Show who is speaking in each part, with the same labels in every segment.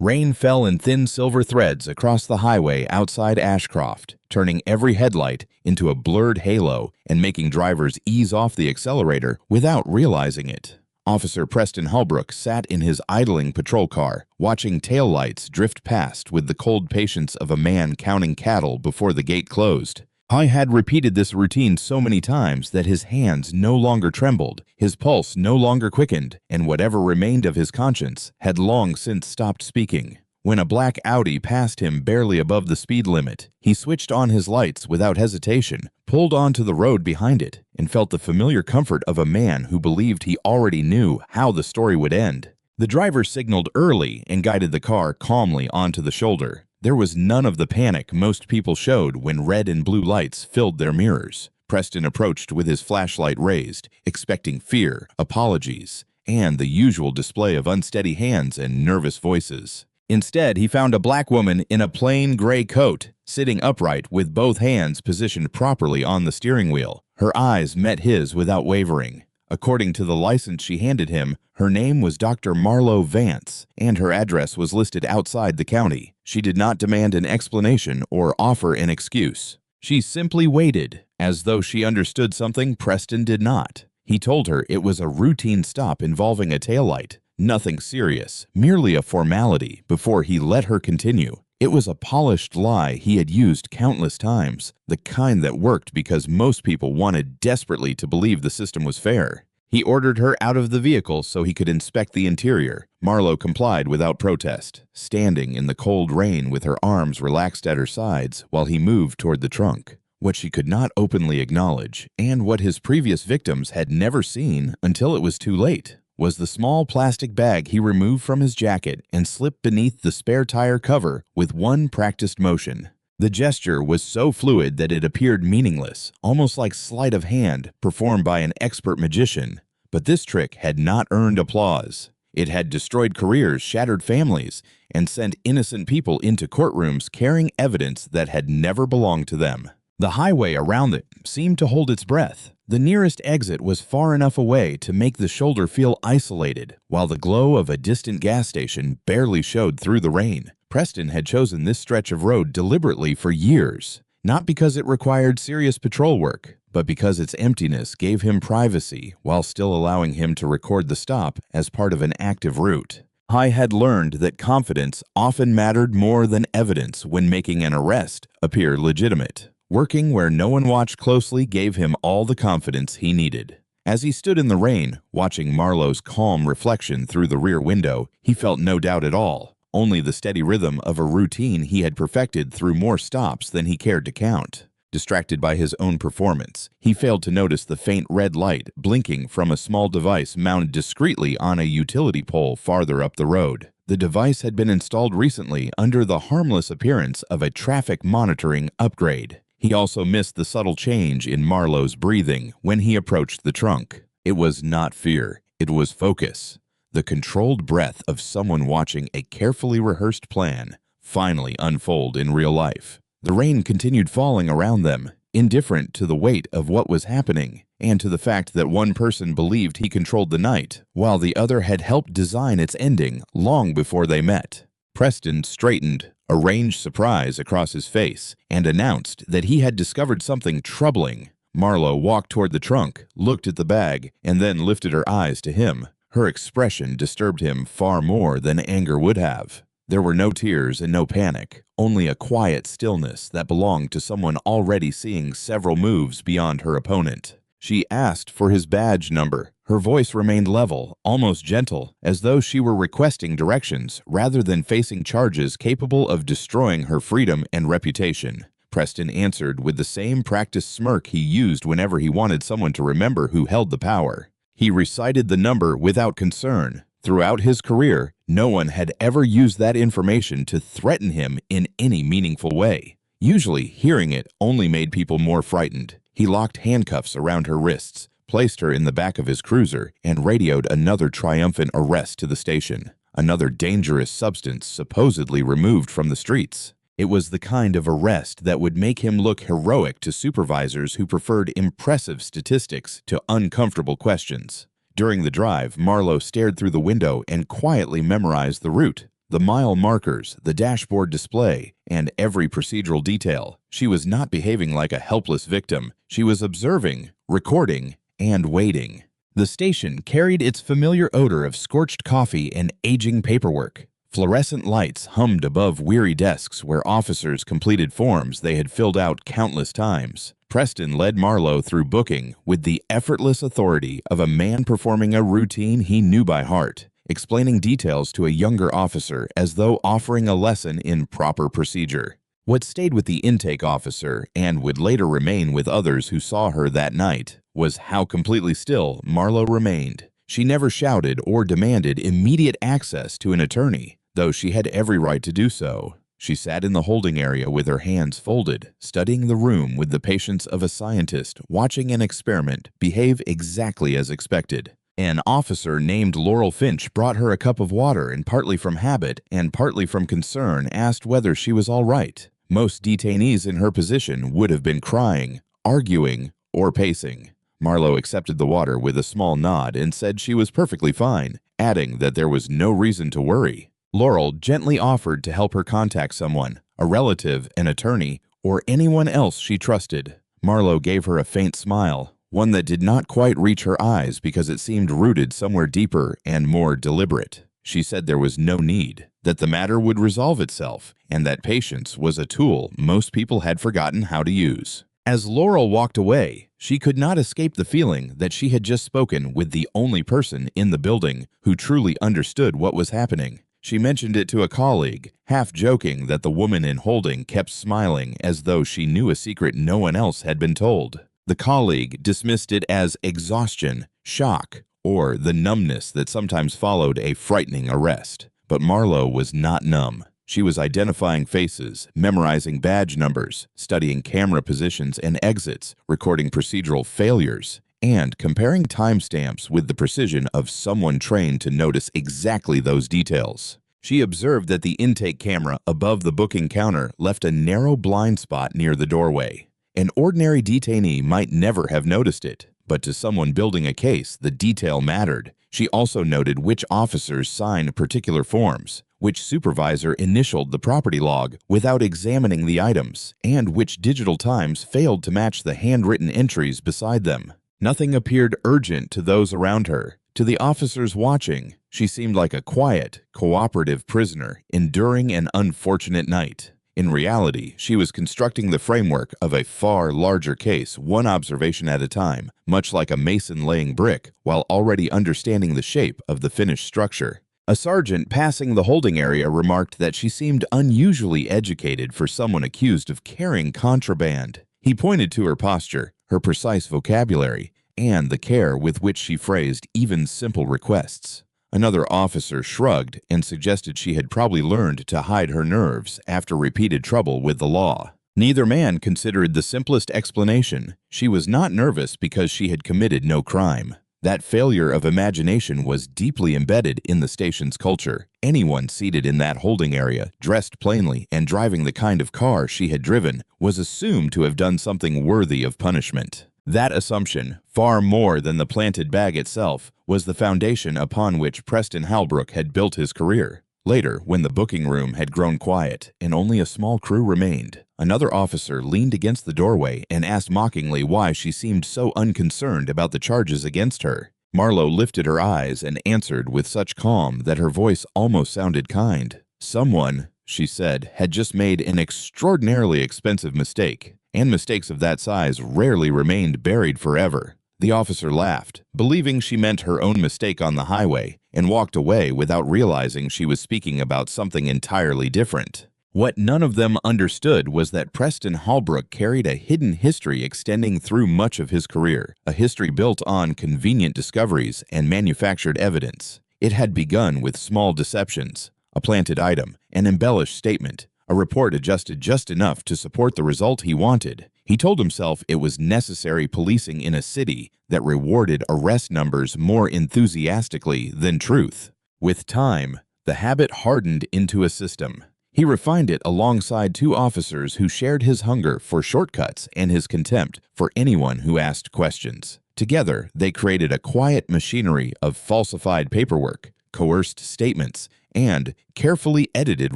Speaker 1: Rain fell in thin silver threads across the highway outside Ashcroft, turning every headlight into a blurred halo and making drivers ease off the accelerator without realizing it. Officer Preston Holbrook sat in his idling patrol car, watching taillights drift past with the cold patience of a man counting cattle before the gate closed. I had repeated this routine so many times that his hands no longer trembled, his pulse no longer quickened, and whatever remained of his conscience had long since stopped speaking. When a black Audi passed him barely above the speed limit, he switched on his lights without hesitation, pulled onto the road behind it, and felt the familiar comfort of a man who believed he already knew how the story would end. The driver signaled early and guided the car calmly onto the shoulder. There was none of the panic most people showed when red and blue lights filled their mirrors. Preston approached with his flashlight raised, expecting fear, apologies, and the usual display of unsteady hands and nervous voices. Instead, he found a black woman in a plain gray coat, sitting upright with both hands positioned properly on the steering wheel. Her eyes met his without wavering. According to the license she handed him, her name was Dr. Marlo Vance, and her address was listed outside the county. She did not demand an explanation or offer an excuse. She simply waited, as though she understood something Preston did not. He told her it was a routine stop involving a taillight, nothing serious, merely a formality, before he let her continue. It was a polished lie he had used countless times, the kind that worked because most people wanted desperately to believe the system was fair. He ordered her out of the vehicle so he could inspect the interior. Marlo complied without protest, standing in the cold rain with her arms relaxed at her sides while he moved toward the trunk. What she could not openly acknowledge, and what his previous victims had never seen until it was too late, was the small plastic bag he removed from his jacket and slipped beneath the spare tire cover with one practiced motion. The gesture was so fluid that it appeared meaningless, almost like sleight of hand performed by an expert magician. But this trick had not earned applause. It had destroyed careers, shattered families, and sent innocent people into courtrooms carrying evidence that had never belonged to them. The highway around it seemed to hold its breath. The nearest exit was far enough away to make the shoulder feel isolated, while the glow of a distant gas station barely showed through the rain. Preston had chosen this stretch of road deliberately for years, not because it required serious patrol work, but because its emptiness gave him privacy while still allowing him to record the stop as part of an active route. I had learned that confidence often mattered more than evidence when making an arrest appear legitimate. Working where no one watched closely gave him all the confidence he needed. As he stood in the rain, watching Marlo's calm reflection through the rear window, he felt no doubt at all, only the steady rhythm of a routine he had perfected through more stops than he cared to count. Distracted by his own performance, he failed to notice the faint red light blinking from a small device mounted discreetly on a utility pole farther up the road. The device had been installed recently under the harmless appearance of a traffic monitoring upgrade. He also missed the subtle change in Marlo's breathing when he approached the trunk. It was not fear, it was focus. The controlled breath of someone watching a carefully rehearsed plan finally unfold in real life. The rain continued falling around them, indifferent to the weight of what was happening, and to the fact that one person believed he controlled the night, while the other had helped design its ending long before they met. Preston straightened, arranged surprise across his face, and announced that he had discovered something troubling. Marlo walked toward the trunk, looked at the bag, and then lifted her eyes to him. Her expression disturbed him far more than anger would have. There were no tears and no panic, only a quiet stillness that belonged to someone already seeing several moves beyond her opponent. She asked for his badge number. Her voice remained level, almost gentle, as though she were requesting directions rather than facing charges capable of destroying her freedom and reputation. Preston answered with the same practiced smirk he used whenever he wanted someone to remember who held the power. He recited the number without concern. Throughout his career, no one had ever used that information to threaten him in any meaningful way. Usually, hearing it only made people more frightened. He locked handcuffs around her wrists, placed her in the back of his cruiser, and radioed another triumphant arrest to the station. Another dangerous substance supposedly removed from the streets. It was the kind of arrest that would make him look heroic to supervisors who preferred impressive statistics to uncomfortable questions. During the drive, Marlo stared through the window and quietly memorized the route. The mile markers, the dashboard display, and every procedural detail. She was not behaving like a helpless victim. She was observing, recording, and waiting. The station carried its familiar odor of scorched coffee and aging paperwork. Fluorescent lights hummed above weary desks where officers completed forms they had filled out countless times. Preston led Marlowe through booking with the effortless authority of a man performing a routine he knew by heart, explaining details to a younger officer as though offering a lesson in proper procedure. What stayed with the intake officer, and would later remain with others who saw her that night, was how completely still Marlowe remained. She never shouted or demanded immediate access to an attorney, though she had every right to do so. She sat in the holding area with her hands folded, studying the room with the patience of a scientist watching an experiment behave exactly as expected. An officer named Laurel Finch brought her a cup of water and partly from habit and partly from concern asked whether she was all right. Most detainees in her position would have been crying, arguing, or pacing. Marlowe accepted the water with a small nod and said she was perfectly fine, adding that there was no reason to worry. Laurel gently offered to help her contact someone, a relative, an attorney, or anyone else she trusted. Marlowe gave her a faint smile, one that did not quite reach her eyes because it seemed rooted somewhere deeper and more deliberate. She said there was no need, that the matter would resolve itself, and that patience was a tool most people had forgotten how to use. As Laurel walked away, she could not escape the feeling that she had just spoken with the only person in the building who truly understood what was happening. She mentioned it to a colleague, half joking that the woman in holding kept smiling as though she knew a secret no one else had been told. The colleague dismissed it as exhaustion, shock, or the numbness that sometimes followed a frightening arrest. But Marlowe was not numb. She was identifying faces, memorizing badge numbers, studying camera positions and exits, recording procedural failures, and comparing timestamps with the precision of someone trained to notice exactly those details. She observed that the intake camera above the booking counter left a narrow blind spot near the doorway. An ordinary detainee might never have noticed it, but to someone building a case, the detail mattered. She also noted which officers signed particular forms, which supervisor initialed the property log without examining the items, and which digital times failed to match the handwritten entries beside them. Nothing appeared urgent to those around her. To the officers watching, she seemed like a quiet, cooperative prisoner enduring an unfortunate night. In reality, she was constructing the framework of a far larger case, one observation at a time, much like a mason laying brick, while already understanding the shape of the finished structure. A sergeant passing the holding area remarked that she seemed unusually educated for someone accused of carrying contraband. He pointed to her posture, her precise vocabulary, and the care with which she phrased even simple requests. Another officer shrugged and suggested she had probably learned to hide her nerves after repeated trouble with the law. Neither man considered the simplest explanation. She was not nervous because she had committed no crime. That failure of imagination was deeply embedded in the station's culture. Anyone seated in that holding area, dressed plainly and driving the kind of car she had driven, was assumed to have done something worthy of punishment. That assumption, far more than the planted bag itself, was the foundation upon which Preston Halbrook had built his career. Later, when the booking room had grown quiet and only a small crew remained, another officer leaned against the doorway and asked mockingly why she seemed so unconcerned about the charges against her. Marlowe lifted her eyes and answered with such calm that her voice almost sounded kind. Someone, she said, had just made an extraordinarily expensive mistake, and mistakes of that size rarely remained buried forever. The officer laughed, believing she meant her own mistake on the highway, and walked away without realizing she was speaking about something entirely different. What none of them understood was that Preston Halbrook carried a hidden history extending through much of his career, a history built on convenient discoveries and manufactured evidence. It had begun with small deceptions, a planted item, an embellished statement, a report adjusted just enough to support the result he wanted. He told himself it was necessary policing in a city that rewarded arrest numbers more enthusiastically than truth. With time, the habit hardened into a system. He refined it alongside two officers who shared his hunger for shortcuts and his contempt for anyone who asked questions. Together, they created a quiet machinery of falsified paperwork, coerced statements, and carefully edited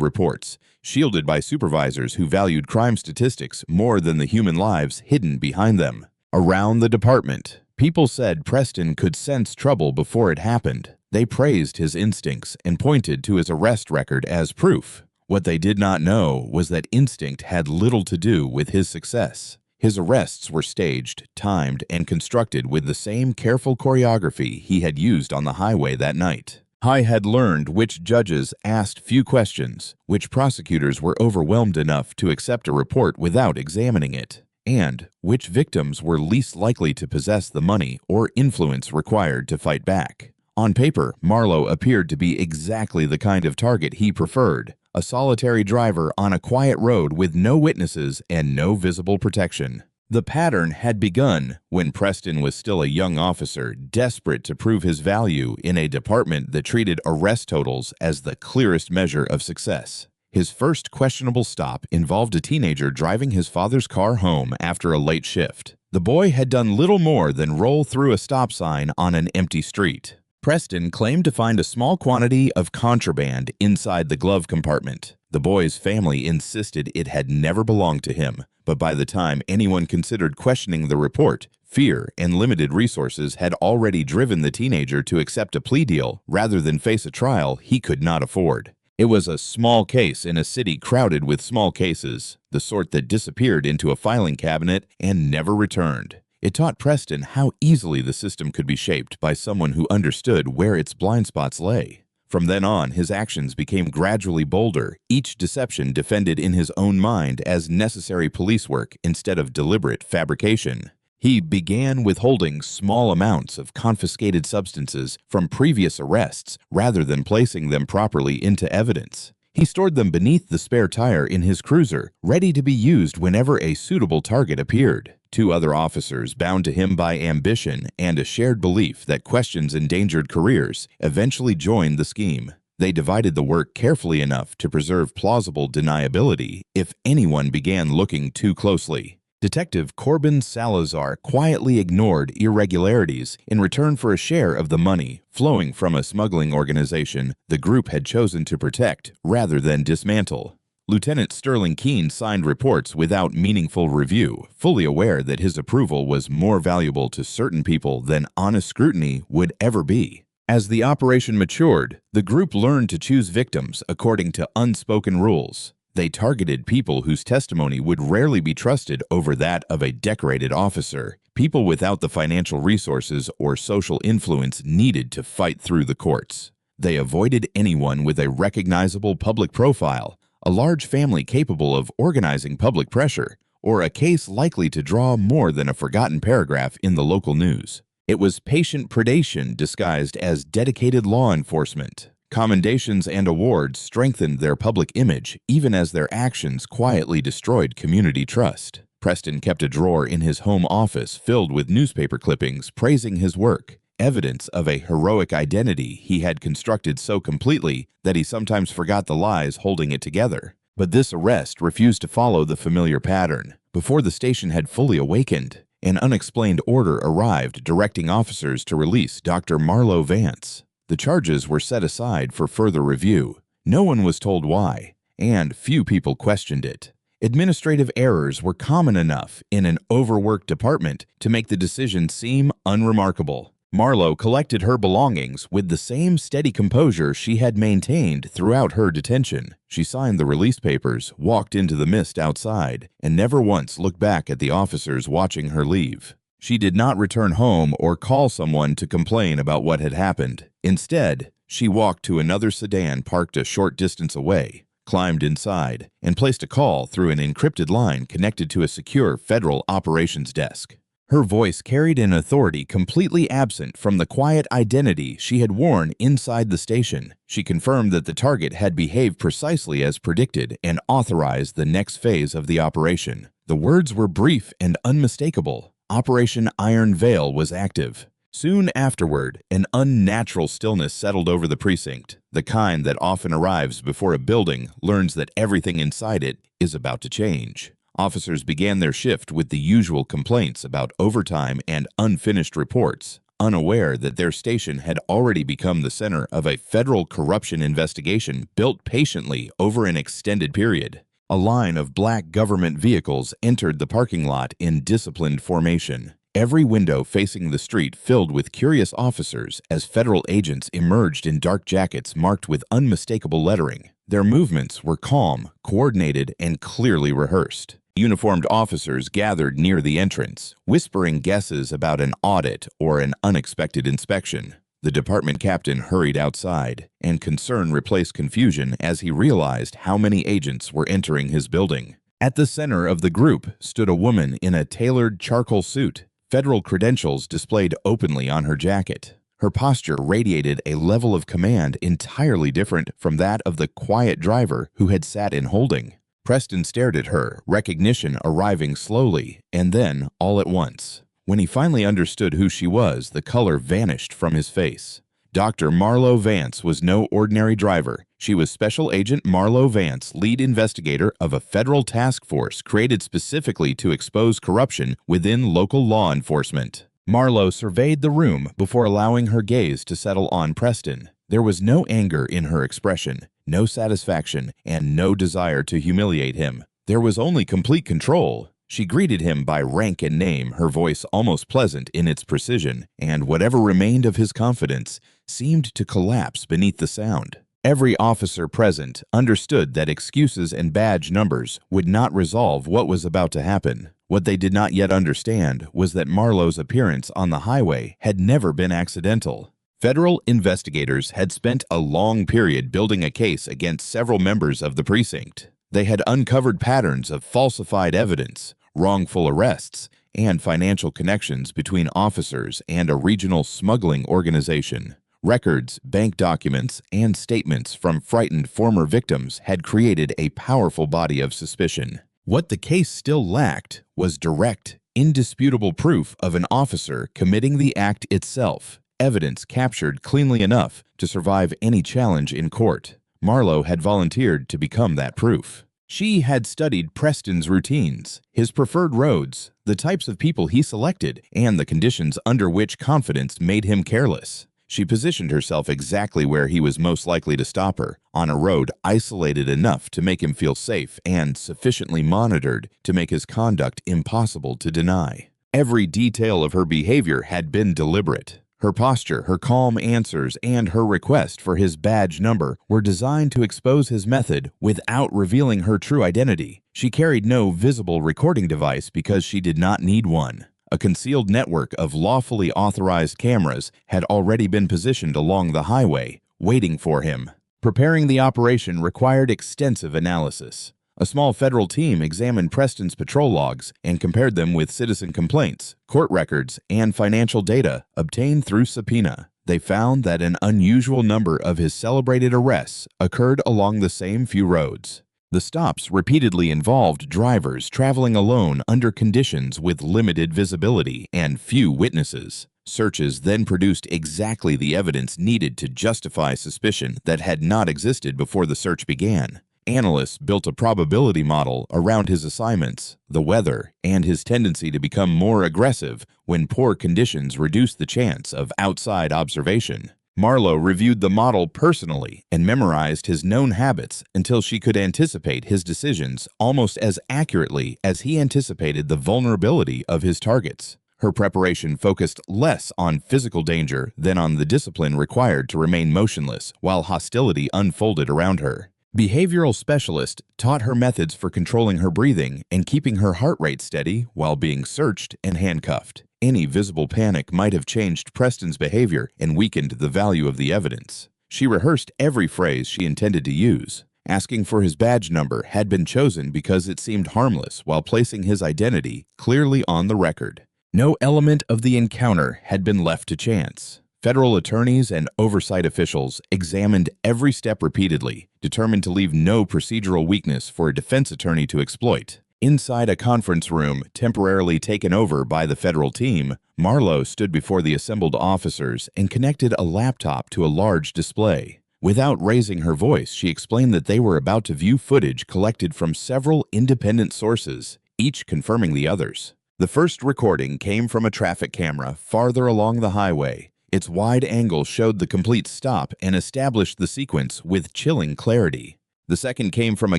Speaker 1: reports, shielded by supervisors who valued crime statistics more than the human lives hidden behind them. Around the department, people said Preston could sense trouble before it happened. They praised his instincts and pointed to his arrest record as proof. What they did not know was that instinct had little to do with his success. His arrests were staged, timed, and constructed with the same careful choreography he had used on the highway that night. He had learned which judges asked few questions, which prosecutors were overwhelmed enough to accept a report without examining it, and which victims were least likely to possess the money or influence required to fight back. On paper, Marlowe appeared to be exactly the kind of target he preferred, a solitary driver on a quiet road with no witnesses and no visible protection. The pattern had begun when Preston was still a young officer, desperate to prove his value in a department that treated arrest totals as the clearest measure of success. His first questionable stop involved a teenager driving his father's car home after a late shift. The boy had done little more than roll through a stop sign on an empty street. Preston claimed to find a small quantity of contraband inside the glove compartment. The boy's family insisted it had never belonged to him, but by the time anyone considered questioning the report, fear and limited resources had already driven the teenager to accept a plea deal rather than face a trial he could not afford. It was a small case in a city crowded with small cases, the sort that disappeared into a filing cabinet and never returned. It taught Preston how easily the system could be shaped by someone who understood where its blind spots lay. From then on, his actions became gradually bolder, each deception defended in his own mind as necessary police work instead of deliberate fabrication. He began withholding small amounts of confiscated substances from previous arrests rather than placing them properly into evidence. He stored them beneath the spare tire in his cruiser, ready to be used whenever a suitable target appeared. Two other officers, bound to him by ambition and a shared belief that questions endangered careers, eventually joined the scheme. They divided the work carefully enough to preserve plausible deniability if anyone began looking too closely. Detective Corbin Salazar quietly ignored irregularities in return for a share of the money flowing from a smuggling organization the group had chosen to protect rather than dismantle. Lieutenant Sterling Keene signed reports without meaningful review, fully aware that his approval was more valuable to certain people than honest scrutiny would ever be. As the operation matured, the group learned to choose victims according to unspoken rules. They targeted people whose testimony would rarely be trusted over that of a decorated officer, people without the financial resources or social influence needed to fight through the courts. They avoided anyone with a recognizable public profile, a large family capable of organizing public pressure, or a case likely to draw more than a forgotten paragraph in the local news. It was patient predation disguised as dedicated law enforcement. Commendations and awards strengthened their public image, even as their actions quietly destroyed community trust. Preston kept a drawer in his home office filled with newspaper clippings praising his work, evidence of a heroic identity he had constructed so completely that he sometimes forgot the lies holding it together. But this arrest refused to follow the familiar pattern. Before the station had fully awakened, an unexplained order arrived directing officers to release Dr. Marlowe Vance. The charges were set aside for further review. No one was told why, and few people questioned it. Administrative errors were common enough in an overworked department to make the decision seem unremarkable. Marlowe collected her belongings with the same steady composure she had maintained throughout her detention. She signed the release papers, walked into the mist outside, and never once looked back at the officers watching her leave. She did not return home or call someone to complain about what had happened. Instead, she walked to another sedan parked a short distance away, climbed inside, and placed a call through an encrypted line connected to a secure federal operations desk. Her voice carried an authority completely absent from the quiet identity she had worn inside the station. She confirmed that the target had behaved precisely as predicted and authorized the next phase of the operation. The words were brief and unmistakable. Operation Iron Veil was active. Soon afterward, an unnatural stillness settled over the precinct, the kind that often arrives before a building learns that everything inside it is about to change. Officers began their shift with the usual complaints about overtime and unfinished reports. unaware that their station had already become the center of a federal corruption investigation built patiently over an extended period. A line of black government vehicles entered the parking lot in disciplined formation, every window facing the street filled with curious officers as federal agents emerged in dark jackets marked with unmistakable lettering. Their movements were calm, coordinated, and clearly rehearsed. Uniformed officers gathered near the entrance, whispering guesses about an audit or an unexpected inspection. The department captain hurried outside, and concern replaced confusion as he realized how many agents were entering his building. At the center of the group stood a woman in a tailored charcoal suit, federal credentials displayed openly on her jacket. Her posture radiated a level of command entirely different from that of the quiet driver who had sat in holding. Preston stared at her, recognition arriving slowly, and then all at once. When he finally understood who she was, the color vanished from his face. Dr. Marlo Vance was no ordinary driver. She was Special Agent Marlo Vance, lead investigator of a federal task force created specifically to expose corruption within local law enforcement. Marlo surveyed the room before allowing her gaze to settle on Preston. There was no anger in her expression, no satisfaction, and no desire to humiliate him. There was only complete control. She greeted him by rank and name, her voice almost pleasant in its precision, and whatever remained of his confidence seemed to collapse beneath the sound. Every officer present understood that excuses and badge numbers would not resolve what was about to happen. What they did not yet understand was that Marlo's appearance on the highway had never been accidental. Federal investigators had spent a long period building a case against several members of the precinct. They had uncovered patterns of falsified evidence, wrongful arrests, and financial connections between officers and a regional smuggling organization. Records, bank documents, and statements from frightened former victims had created a powerful body of suspicion. What the case still lacked was direct, indisputable proof of an officer committing the act itself, evidence captured cleanly enough to survive any challenge in court. Marlo had volunteered to become that proof. She had studied Preston's routines, his preferred roads, the types of people he selected, and the conditions under which confidence made him careless. She positioned herself exactly where he was most likely to stop her, on a road isolated enough to make him feel safe and sufficiently monitored to make his conduct impossible to deny. Every detail of her behavior had been deliberate. Her posture, her calm answers, and her request for his badge number were designed to expose his method without revealing her true identity. She carried no visible recording device because she did not need one. A concealed network of lawfully authorized cameras had already been positioned along the highway, waiting for him. Preparing the operation required extensive analysis. A small federal team examined Preston's patrol logs and compared them with citizen complaints, court records, and financial data obtained through subpoena. They found that an unusual number of his celebrated arrests occurred along the same few roads. The stops repeatedly involved drivers traveling alone under conditions with limited visibility and few witnesses. Searches then produced exactly the evidence needed to justify suspicion that had not existed before the search began. Analysts built a probability model around his assignments, the weather, and his tendency to become more aggressive when poor conditions reduced the chance of outside observation. Marlo reviewed the model personally and memorized his known habits until she could anticipate his decisions almost as accurately as he anticipated the vulnerability of his targets. Her preparation focused less on physical danger than on the discipline required to remain motionless while hostility unfolded around her. Behavioral specialist taught her methods for controlling her breathing and keeping her heart rate steady while being searched and handcuffed. Any visible panic might have changed Preston's behavior and weakened the value of the evidence. She rehearsed every phrase she intended to use. Asking for his badge number had been chosen because it seemed harmless while placing his identity clearly on the record. No element of the encounter had been left to chance. Federal attorneys and oversight officials examined every step repeatedly, determined to leave no procedural weakness for a defense attorney to exploit. Inside a conference room temporarily taken over by the federal team, Marlo stood before the assembled officers and connected a laptop to a large display. Without raising her voice, she explained that they were about to view footage collected from several independent sources, each confirming the others. The first recording came from a traffic camera farther along the highway. Its wide angle showed the complete stop and established the sequence with chilling clarity. The second came from a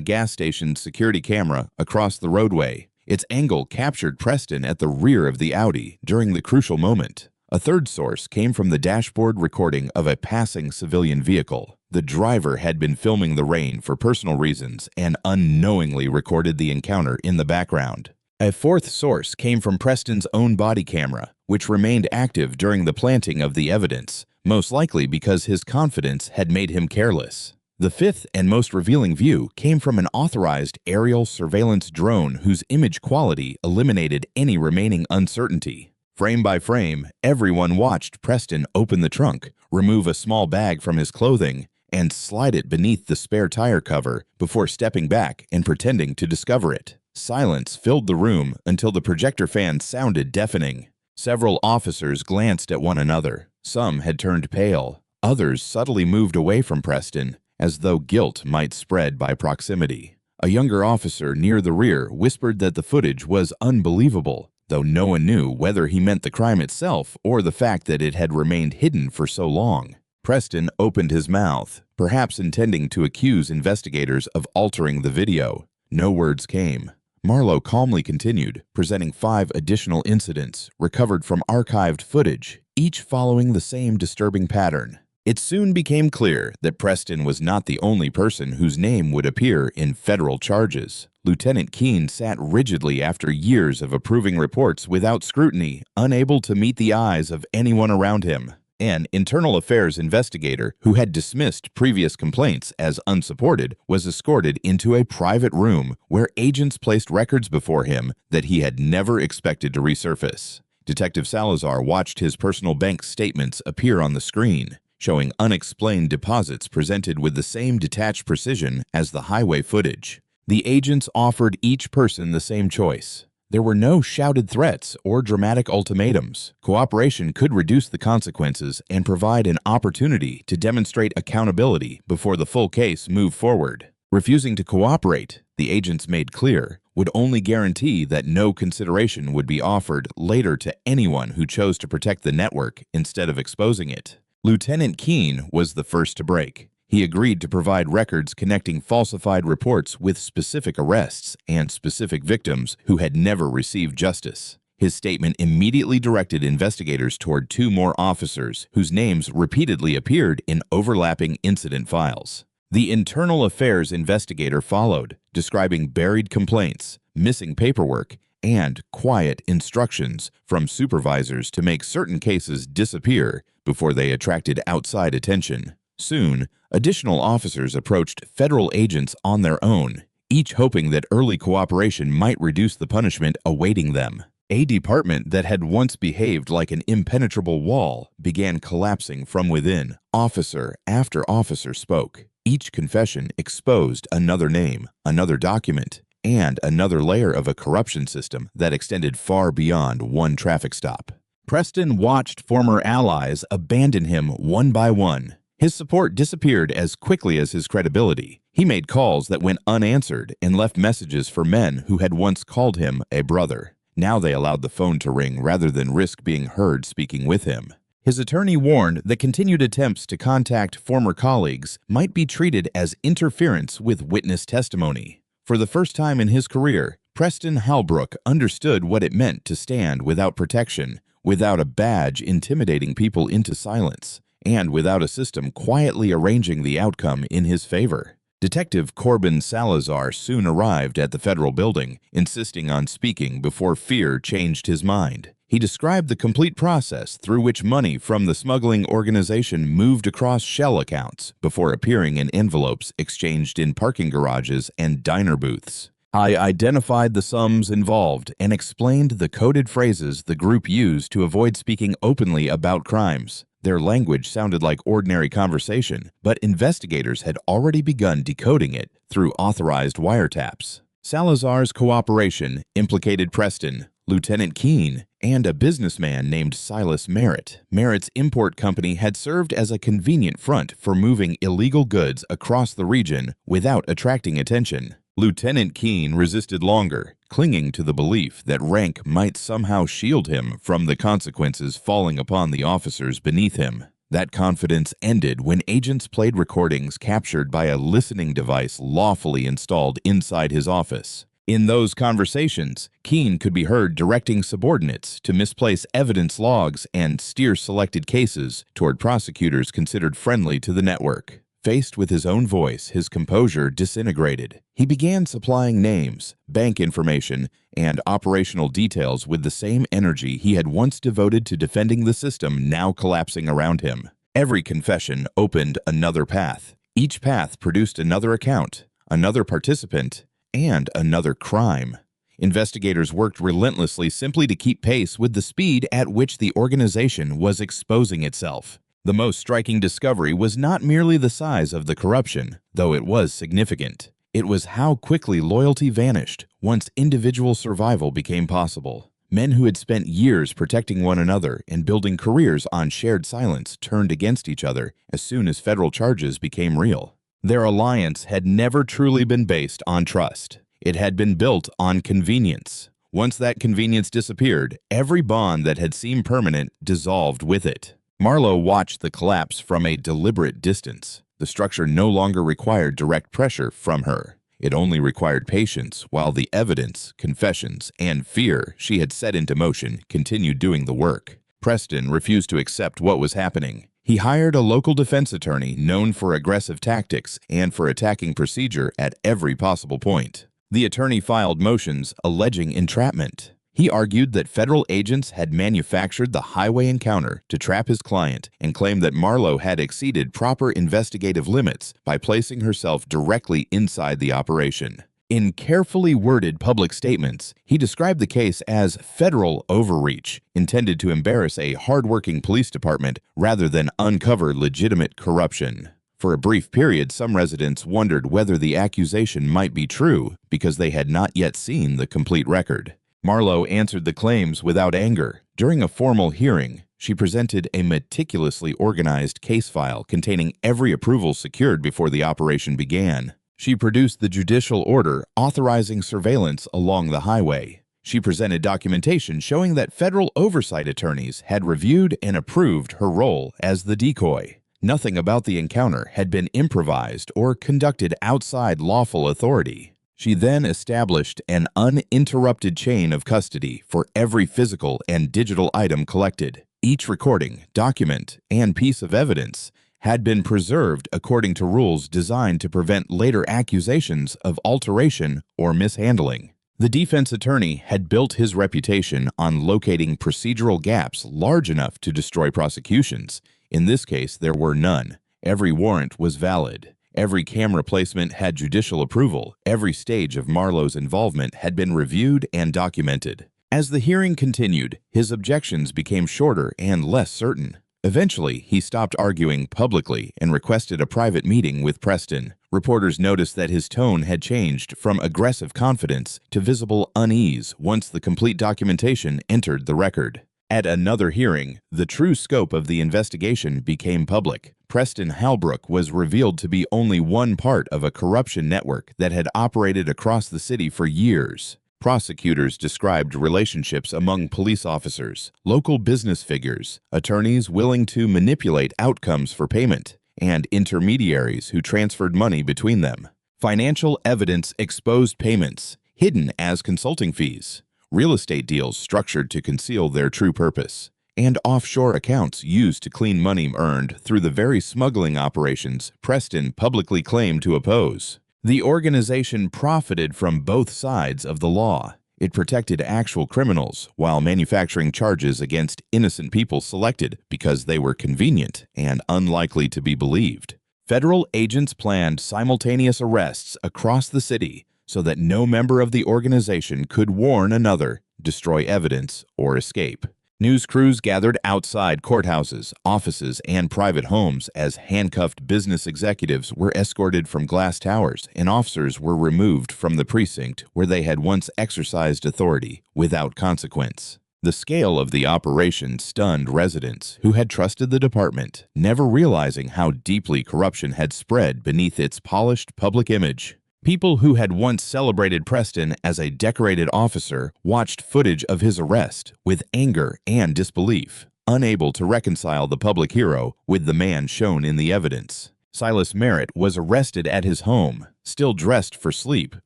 Speaker 1: gas station security camera across the roadway. Its angle captured Preston at the rear of the Audi during the crucial moment. A third source came from the dashboard recording of a passing civilian vehicle. The driver had been filming the rain for personal reasons and unknowingly recorded the encounter in the background. A fourth source came from Preston's own body camera, which remained active during the planting of the evidence, most likely because his confidence had made him careless. The fifth and most revealing view came from an authorized aerial surveillance drone whose image quality eliminated any remaining uncertainty. Frame by frame, everyone watched Preston open the trunk, remove a small bag from his clothing, and slide it beneath the spare tire cover before stepping back and pretending to discover it. Silence filled the room until the projector fan sounded deafening. Several officers glanced at one another. Some had turned pale. Others subtly moved away from Preston, as though guilt might spread by proximity. A younger officer near the rear whispered that the footage was unbelievable, though no one knew whether he meant the crime itself or the fact that it had remained hidden for so long. Preston opened his mouth, perhaps intending to accuse investigators of altering the video. No words came. Marlowe calmly continued, presenting 5 additional incidents recovered from archived footage, each following the same disturbing pattern. It soon became clear that Preston was not the only person whose name would appear in federal charges. Lieutenant Keene sat rigidly after years of approving reports without scrutiny, unable to meet the eyes of anyone around him. An internal affairs investigator who had dismissed previous complaints as unsupported was escorted into a private room where agents placed records before him that he had never expected to resurface. Detective Salazar watched his personal bank statements appear on the screen, showing unexplained deposits presented with the same detached precision as the highway footage. The agents offered each person the same choice. There were no shouted threats or dramatic ultimatums. Cooperation could reduce the consequences and provide an opportunity to demonstrate accountability before the full case moved forward. Refusing to cooperate, the agents made clear, would only guarantee that no consideration would be offered later to anyone who chose to protect the network instead of exposing it. Lieutenant Keene was the first to break. He agreed to provide records connecting falsified reports with specific arrests and specific victims who had never received justice. His statement immediately directed investigators toward 2 more officers whose names repeatedly appeared in overlapping incident files. The internal affairs investigator followed, describing buried complaints, missing paperwork, and quiet instructions from supervisors to make certain cases disappear before they attracted outside attention. Soon, additional officers approached federal agents on their own, each hoping that early cooperation might reduce the punishment awaiting them. A department that had once behaved like an impenetrable wall began collapsing from within. Officer after officer spoke. Each confession exposed another name, another document, and another layer of a corruption system that extended far beyond one traffic stop. Preston watched former allies abandon him one by one. His support disappeared as quickly as his credibility. He made calls that went unanswered and left messages for men who had once called him a brother. Now they allowed the phone to ring rather than risk being heard speaking with him. His attorney warned that continued attempts to contact former colleagues might be treated as interference with witness testimony. For the first time in his career, Preston Halbrook understood what it meant to stand without protection, without a badge intimidating people into silence, and without a system quietly arranging the outcome in his favor. Detective Corbin Salazar soon arrived at the federal building, insisting on speaking before fear changed his mind. He described the complete process through which money from the smuggling organization moved across shell accounts before appearing in envelopes exchanged in parking garages and diner booths. I identified the sums involved and explained the coded phrases the group used to avoid speaking openly about crimes. Their language sounded like ordinary conversation, but investigators had already begun decoding it through authorized wiretaps. Salazar's cooperation implicated Preston, Lieutenant Keene, and a businessman named Silas Merritt. Merritt's import company had served as a convenient front for moving illegal goods across the region without attracting attention. Lieutenant Keene resisted longer, clinging to the belief that rank might somehow shield him from the consequences falling upon the officers beneath him. That confidence ended when agents played recordings captured by a listening device lawfully installed inside his office. In those conversations, Keene could be heard directing subordinates to misplace evidence logs and steer selected cases toward prosecutors considered friendly to the network. Faced with his own voice, his composure disintegrated. He began supplying names, bank information, and operational details with the same energy he had once devoted to defending the system now collapsing around him. Every confession opened another path. Each path produced another account, another participant, and another crime. Investigators worked relentlessly simply to keep pace with the speed at which the organization was exposing itself. The most striking discovery was not merely the size of the corruption, though it was significant. It was how quickly loyalty vanished once individual survival became possible. Men who had spent years protecting one another and building careers on shared silence turned against each other as soon as federal charges became real. Their alliance had never truly been based on trust. It had been built on convenience. Once that convenience disappeared, every bond that had seemed permanent dissolved with it. Marlowe watched the collapse from a deliberate distance. The structure no longer required direct pressure from her. It only required patience while the evidence, confessions, and fear she had set into motion continued doing the work. Preston refused to accept what was happening. He hired a local defense attorney known for aggressive tactics and for attacking procedure at every possible point. The attorney filed motions alleging entrapment. He argued that federal agents had manufactured the highway encounter to trap his client and claimed that Marlowe had exceeded proper investigative limits by placing herself directly inside the operation. In carefully worded public statements, he described the case as federal overreach, intended to embarrass a hardworking police department rather than uncover legitimate corruption. For a brief period, some residents wondered whether the accusation might be true because they had not yet seen the complete record. Marlowe answered the claims without anger. During a formal hearing, she presented a meticulously organized case file containing every approval secured before the operation began. She produced the judicial order authorizing surveillance along the highway. She presented documentation showing that federal oversight attorneys had reviewed and approved her role as the decoy. Nothing about the encounter had been improvised or conducted outside lawful authority. She then established an uninterrupted chain of custody for every physical and digital item collected. Each recording, document, and piece of evidence had been preserved according to rules designed to prevent later accusations of alteration or mishandling. The defense attorney had built his reputation on locating procedural gaps large enough to destroy prosecutions. In this case, there were none. Every warrant was valid. Every camera placement had judicial approval. Every stage of Marlowe's involvement had been reviewed and documented. As the hearing continued, his objections became shorter and less certain. Eventually, he stopped arguing publicly and requested a private meeting with Preston. Reporters noticed that his tone had changed from aggressive confidence to visible unease once the complete documentation entered the record. At another hearing, the true scope of the investigation became public. Preston Halbrook was revealed to be only one part of a corruption network that had operated across the city for years. Prosecutors described relationships among police officers, local business figures, attorneys willing to manipulate outcomes for payment, and intermediaries who transferred money between them. Financial evidence exposed payments, hidden as consulting fees, real estate deals structured to conceal their true purpose, and offshore accounts used to clean money earned through the very smuggling operations Preston publicly claimed to oppose. The organization profited from both sides of the law. It protected actual criminals while manufacturing charges against innocent people selected because they were convenient and unlikely to be believed. Federal agents planned simultaneous arrests across the city so that no member of the organization could warn another, destroy evidence, or escape. News crews gathered outside courthouses, offices, and private homes as handcuffed business executives were escorted from glass towers and officers were removed from the precinct where they had once exercised authority without consequence. The scale of the operation stunned residents who had trusted the department, never realizing how deeply corruption had spread beneath its polished public image. People who had once celebrated Preston as a decorated officer watched footage of his arrest with anger and disbelief, unable to reconcile the public hero with the man shown in the evidence. Silas Merritt was arrested at his home, still dressed for sleep,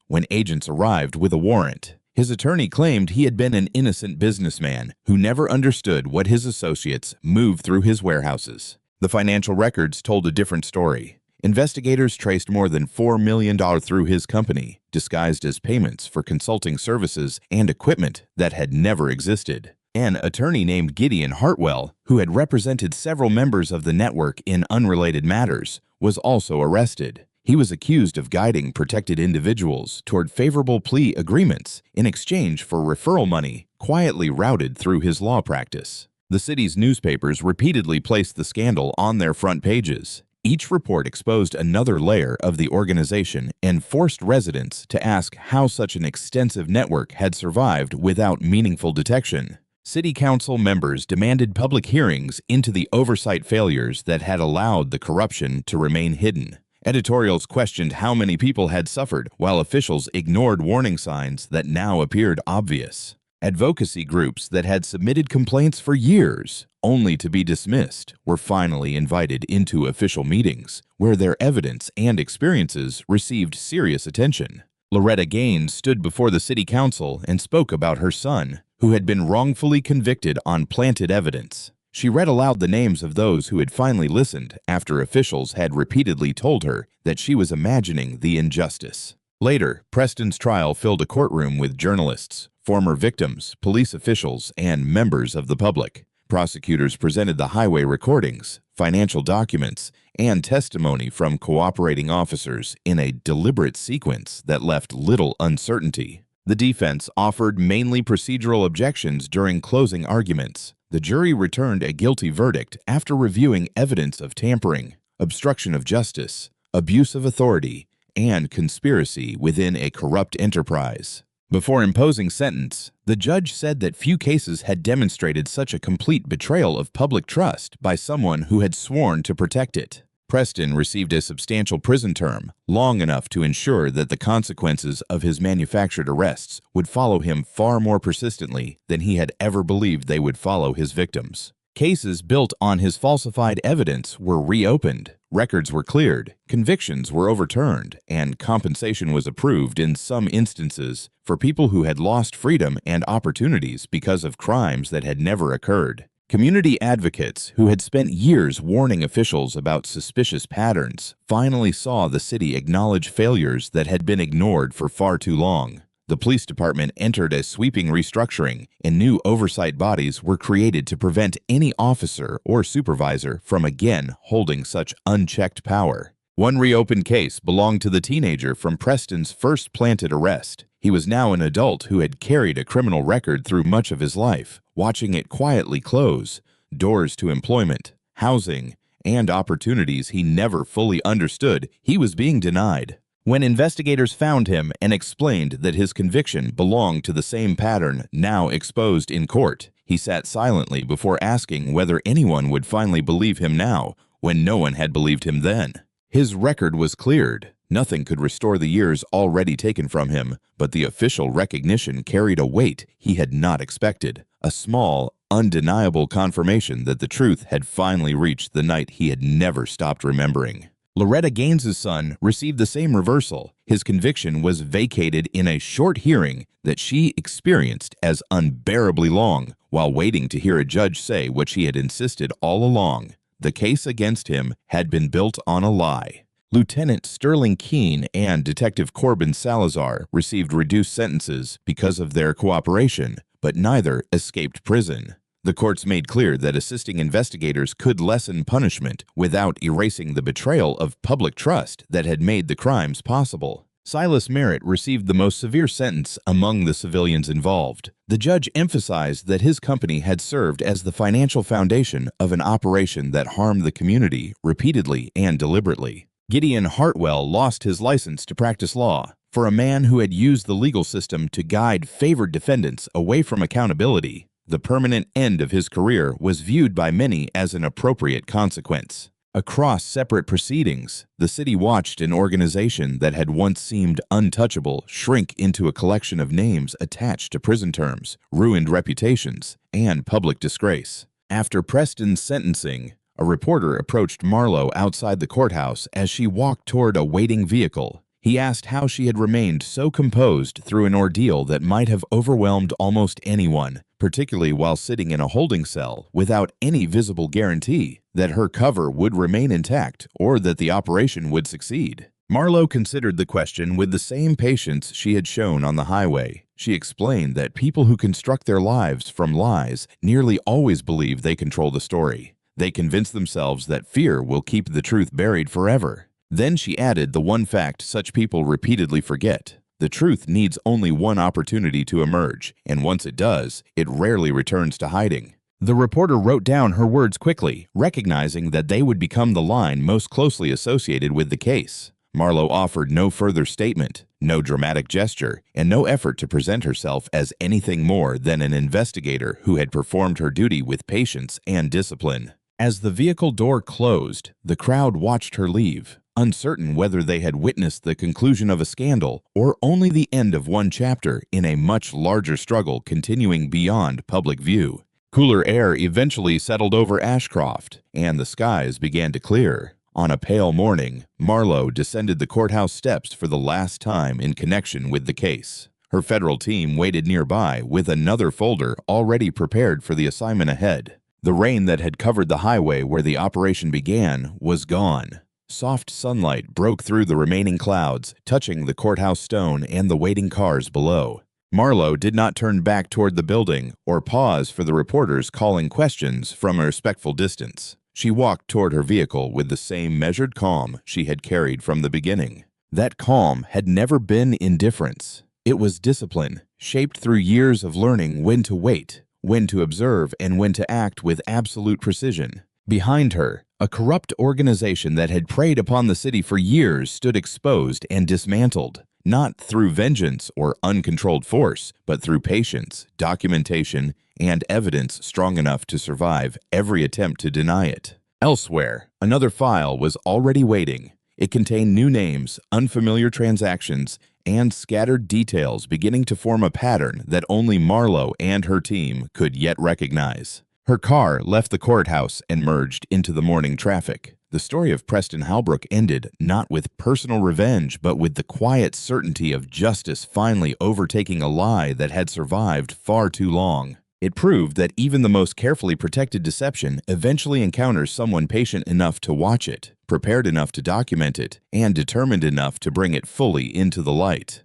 Speaker 1: when agents arrived with a warrant. His attorney claimed he had been an innocent businessman who never understood what his associates moved through his warehouses. The financial records told a different story. Investigators traced more than $4 million through his company, disguised as payments for consulting services and equipment that had never existed. An attorney named Gideon Hartwell, who had represented several members of the network in unrelated matters, was also arrested. He was accused of guiding protected individuals toward favorable plea agreements in exchange for referral money quietly routed through his law practice. The city's newspapers repeatedly placed the scandal on their front pages. Each report exposed another layer of the organization and forced residents to ask how such an extensive network had survived without meaningful detection. City council members demanded public hearings into the oversight failures that had allowed the corruption to remain hidden. Editorials questioned how many people had suffered, while officials ignored warning signs that now appeared obvious. Advocacy groups that had submitted complaints for years, only to be dismissed, were finally invited into official meetings, where their evidence and experiences received serious attention. Loretta Gaines stood before the city council and spoke about her son, who had been wrongfully convicted on planted evidence. She read aloud the names of those who had finally listened after officials had repeatedly told her that she was imagining the injustice. Later, Preston's trial filled a courtroom with journalists, former victims, police officials, and members of the public. Prosecutors presented the highway recordings, financial documents, and testimony from cooperating officers in a deliberate sequence that left little uncertainty. The defense offered mainly procedural objections during closing arguments. The jury returned a guilty verdict after reviewing evidence of tampering, obstruction of justice, abuse of authority, and conspiracy within a corrupt enterprise. Before imposing sentence, the judge said that few cases had demonstrated such a complete betrayal of public trust by someone who had sworn to protect it. Preston received a substantial prison term, long enough to ensure that the consequences of his manufactured arrests would follow him far more persistently than he had ever believed they would follow his victims. Cases built on his falsified evidence were reopened, records were cleared, convictions were overturned, and compensation was approved in some instances for people who had lost freedom and opportunities because of crimes that had never occurred. Community advocates who had spent years warning officials about suspicious patterns finally saw the city acknowledge failures that had been ignored for far too long. The police department entered a sweeping restructuring, and new oversight bodies were created to prevent any officer or supervisor from again holding such unchecked power. One reopened case belonged to the teenager from Preston's first planted arrest. He was now an adult who had carried a criminal record through much of his life, watching it quietly close, doors to employment, housing, and opportunities he never fully understood he was being denied. When investigators found him and explained that his conviction belonged to the same pattern now exposed in court, he sat silently before asking whether anyone would finally believe him now, when no one had believed him then. His record was cleared. Nothing could restore the years already taken from him, but the official recognition carried a weight he had not expected, a small, undeniable confirmation that the truth had finally reached the night he had never stopped remembering. Loretta Gaines's son received the same reversal. His conviction was vacated in a short hearing that she experienced as unbearably long while waiting to hear a judge say what she had insisted all along. The case against him had been built on a lie. Lieutenant Sterling Keene and Detective Corbin Salazar received reduced sentences because of their cooperation, but neither escaped prison. The courts made clear that assisting investigators could lessen punishment without erasing the betrayal of public trust that had made the crimes possible. Silas Merritt received the most severe sentence among the civilians involved. The judge emphasized that his company had served as the financial foundation of an operation that harmed the community repeatedly and deliberately. Gideon Hartwell lost his license to practice law. For a man who had used the legal system to guide favored defendants away from accountability, the permanent end of his career was viewed by many as an appropriate consequence. Across separate proceedings, the city watched an organization that had once seemed untouchable shrink into a collection of names attached to prison terms, ruined reputations, and public disgrace. After Preston's sentencing, a reporter approached Marlowe outside the courthouse as she walked toward a waiting vehicle. He asked how she had remained so composed through an ordeal that might have overwhelmed almost anyone, particularly while sitting in a holding cell without any visible guarantee that her cover would remain intact or that the operation would succeed. Marlowe considered the question with the same patience she had shown on the highway. She explained that people who construct their lives from lies nearly always believe they control the story. They convince themselves that fear will keep the truth buried forever. Then she added the one fact such people repeatedly forget. The truth needs only one opportunity to emerge, and once it does, it rarely returns to hiding. The reporter wrote down her words quickly, recognizing that they would become the line most closely associated with the case. Marlowe offered no further statement, no dramatic gesture, and no effort to present herself as anything more than an investigator who had performed her duty with patience and discipline. As the vehicle door closed, the crowd watched her leave, uncertain whether they had witnessed the conclusion of a scandal or only the end of one chapter in a much larger struggle continuing beyond public view. Cooler air eventually settled over Ashcroft, and the skies began to clear. On a pale morning, Marlowe descended the courthouse steps for the last time in connection with the case. Her federal team waited nearby with another folder already prepared for the assignment ahead. The rain that had covered the highway where the operation began was gone. Soft sunlight broke through the remaining clouds, touching the courthouse stone and the waiting cars below. Marlowe did not turn back toward the building or pause for the reporters calling questions from a respectful distance. She walked toward her vehicle with the same measured calm she had carried from the beginning. That calm had never been indifference. It was discipline, shaped through years of learning when to wait, when to observe, and when to act with absolute precision. Behind her, a corrupt organization that had preyed upon the city for years stood exposed and dismantled, not through vengeance or uncontrolled force, but through patience, documentation, and evidence strong enough to survive every attempt to deny it. Elsewhere, another file was already waiting. It contained new names, unfamiliar transactions, and scattered details beginning to form a pattern that only Marlowe and her team could yet recognize. Her car left the courthouse and merged into the morning traffic. The story of Preston Halbrook ended not with personal revenge, but with the quiet certainty of justice finally overtaking a lie that had survived far too long. It proved that even the most carefully protected deception eventually encounters someone patient enough to watch it, prepared enough to document it, and determined enough to bring it fully into the light.